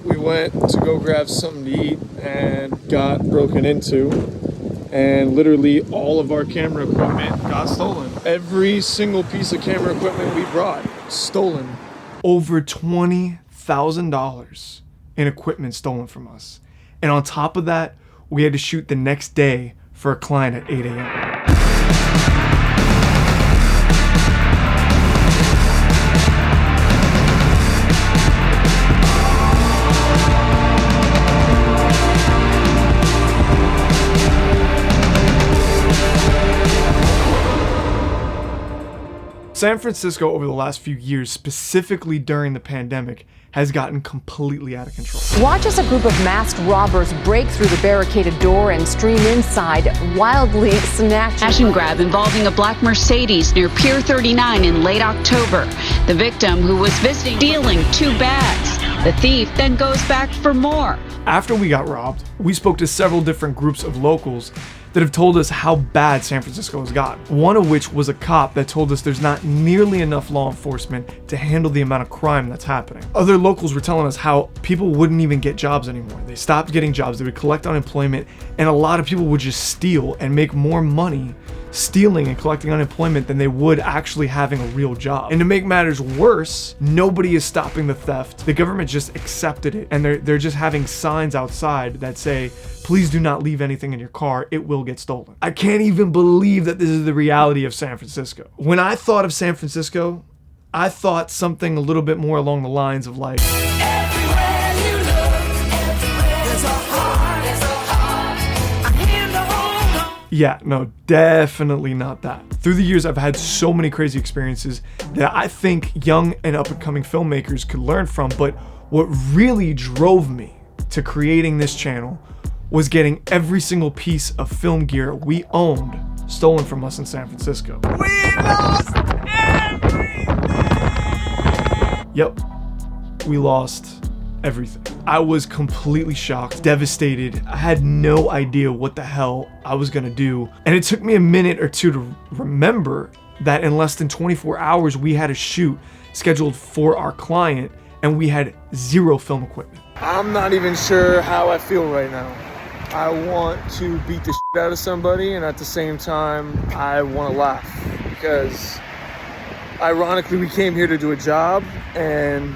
we went to go grab something to eat and got broken into, and literally all of our camera equipment got stolen. Every single piece of camera equipment we brought, stolen. Over $20,000 in equipment stolen from us. And on top of that, we had to shoot the next day for a client at 8 a.m. San Francisco over the last few years, specifically during the pandemic, has gotten completely out of control. Watch as a group of masked robbers break through the barricaded door and stream inside, wildly snatching. Smash and grab involving a black Mercedes near Pier 39 in late October. The victim, who was visiting, stealing 2 bags. The thief then goes back for more. After we got robbed, we spoke to several different groups of locals that have told us how bad San Francisco has gotten. One of which was a cop that told us there's not nearly enough law enforcement to handle the amount of crime that's happening. Other locals were telling us how people wouldn't even get jobs anymore. They stopped getting jobs, they would collect unemployment, and a lot of people would just steal and make more money stealing and collecting unemployment than they would actually having a real job. And to make matters worse, nobody is stopping the theft. The government just accepted it, and they're just having signs outside that say, please do not leave anything in your car, it will get stolen. I can't even believe that this is the reality of San Francisco. When I thought of San Francisco, I thought something a little bit more along the lines of like, everywhere you look, there's a heart, a hand to hold on. Yeah, no, definitely not that. Through the years, I've had so many crazy experiences that I think young and up-and-coming filmmakers could learn from, but what really drove me to creating this channel was getting every single piece of film gear we owned stolen from us in San Francisco. We lost everything! Yep, we lost everything. I was completely shocked, devastated. I had no idea what the hell I was gonna do. And it took me a minute or two to remember that in less than 24 hours, we had a shoot scheduled for our client and we had 0 film equipment. I'm not even sure how I feel right now. I want to beat the shit out of somebody, and at the same time, I want to laugh because ironically, we came here to do a job and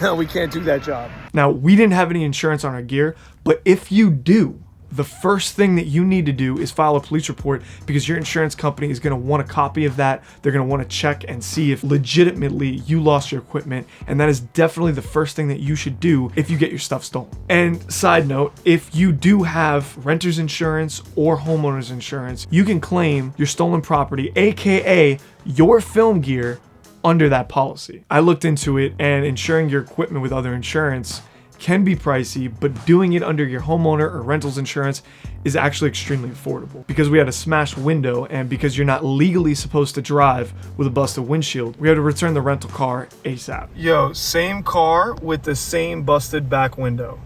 now we can't do that job. Now, we didn't have any insurance on our gear, but if you do, the first thing that you need to do is file a police report because your insurance company is going to want a copy of that. They're going to want to check and see if legitimately you lost your equipment, and that is definitely the first thing that you should do if you get your stuff stolen. And side note, if you do have renter's insurance or homeowner's insurance, you can claim your stolen property, aka your film gear, under that policy. I looked into it, and insuring your equipment with other insurance can be pricey, but doing it under your homeowner or rental's insurance is actually extremely affordable. Because we had a smashed window and because you're not legally supposed to drive with a busted windshield, we had to return the rental car ASAP. Yo, same car with the same busted back window.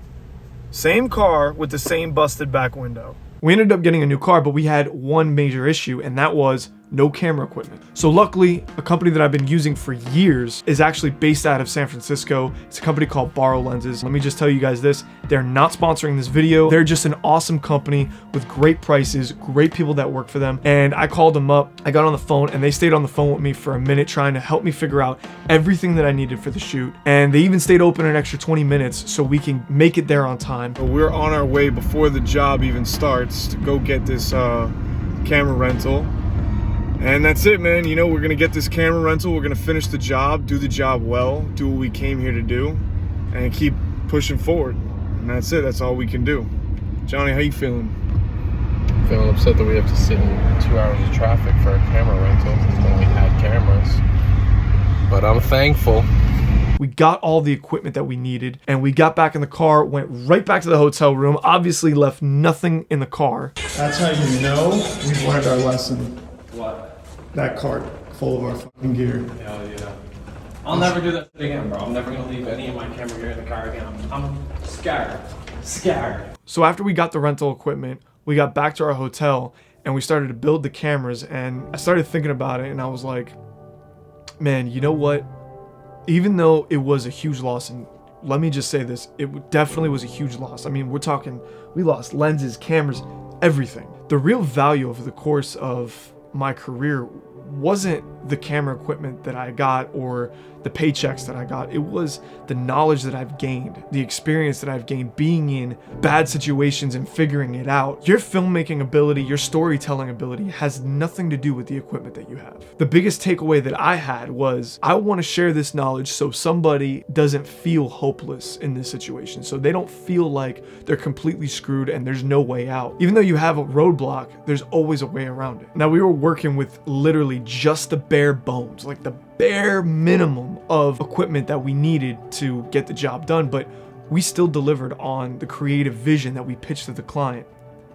Same car with the same busted back window. We ended up getting a new car, but we had one major issue, and that was no camera equipment. So luckily, a company that I've been using for years is actually based out of San Francisco. It's a company called Borrow Lenses. Let me just tell you guys this, they're not sponsoring this video. They're just an awesome company with great prices, great people that work for them. And I called them up, I got on the phone, and they stayed on the phone with me for a minute trying to help me figure out everything that I needed for the shoot. And they even stayed open an extra 20 minutes so we can make it there on time. We're on our way before the job even starts to go get this camera rental. And that's it, man. You know, we're gonna get this camera rental, we're gonna finish the job, do the job well, do what we came here to do, and keep pushing forward. And that's it, that's all we can do. Johnny, how you feeling? Feeling upset that we have to sit in 2 hours of traffic for a camera rental when we had cameras. But I'm thankful. We got all the equipment that we needed, and we got back in the car, went right back to the hotel room, obviously left nothing in the car. That's how you know we've learned our lesson. What? That cart full of our fucking gear. Hell yeah. I'll never do that again, bro. I'm never gonna leave any of my camera gear in the car again. I'm scared. Scared. So after we got the rental equipment, we got back to our hotel and we started to build the cameras, and I started thinking about it and I was like, man, you know what? Even though it was a huge loss and let me just say this, definitely was a huge loss. I mean, we lost lenses, cameras, everything. The real value over the course of my career wasn't the camera equipment that I got or the paychecks that I got. It was the knowledge that I've gained, the experience that I've gained being in bad situations and figuring it out. Your filmmaking ability, your storytelling ability has nothing to do with the equipment that you have. The biggest takeaway that I had was I want to share this knowledge so somebody doesn't feel hopeless in this situation, so they don't feel like they're completely screwed and there's no way out. Even though you have a roadblock, there's always a way around it. Now, we were working with literally just the bare bones, like the bare minimum of equipment that we needed to get the job done, but we still delivered on the creative vision that we pitched to the client,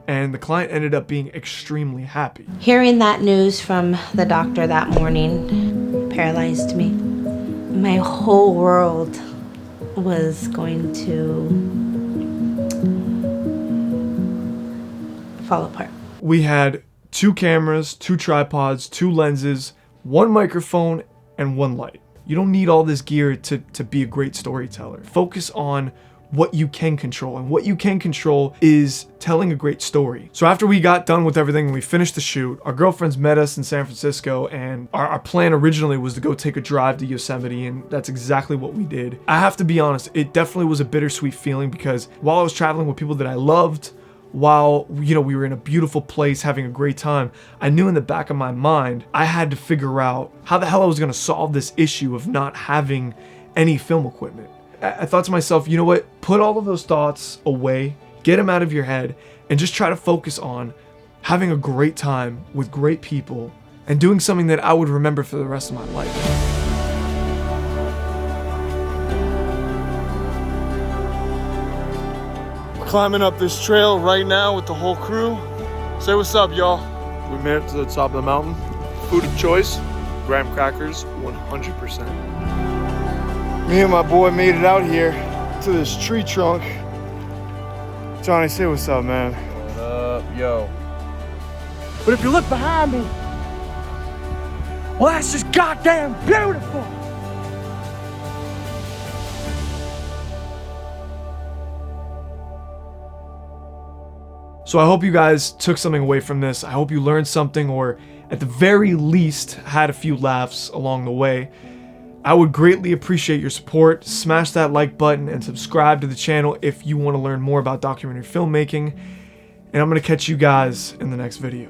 and the client ended up being extremely happy. Hearing that news from the doctor that morning paralyzed me. My whole world was going to fall apart. We had 2 cameras, 2 tripods, 2 lenses, 1 microphone, and 1 light. You don't need all this gear to be a great storyteller. Focus on what you can control, and what you can control is telling a great story. So after we got done with everything and we finished the shoot, our girlfriends met us in San Francisco, and our plan originally was to go take a drive to Yosemite, and that's exactly what we did. I have to be honest, it definitely was a bittersweet feeling because while I was traveling with people that I loved, while, you know, we were in a beautiful place having a great time, I knew in the back of my mind I had to figure out how the hell I was going to solve this issue of not having any film equipment. I thought to myself, you know what, put all of those thoughts away, get them out of your head, and just try to focus on having a great time with great people and doing something that I would remember for the rest of my life. Climbing up this trail right now with the whole crew. Say what's up, y'all. We made it to the top of the mountain. Food of choice, graham crackers, 100%. Me and my boy made it out here to this tree trunk. Johnny, say what's up, man. What up, yo? But if you look behind me, well, that's just goddamn beautiful. So I hope you guys took something away from this. I hope you learned something, or at the very least had a few laughs along the way. I would greatly appreciate your support. Smash that like button and subscribe to the channel if you want to learn more about documentary filmmaking. And I'm going to catch you guys in the next video.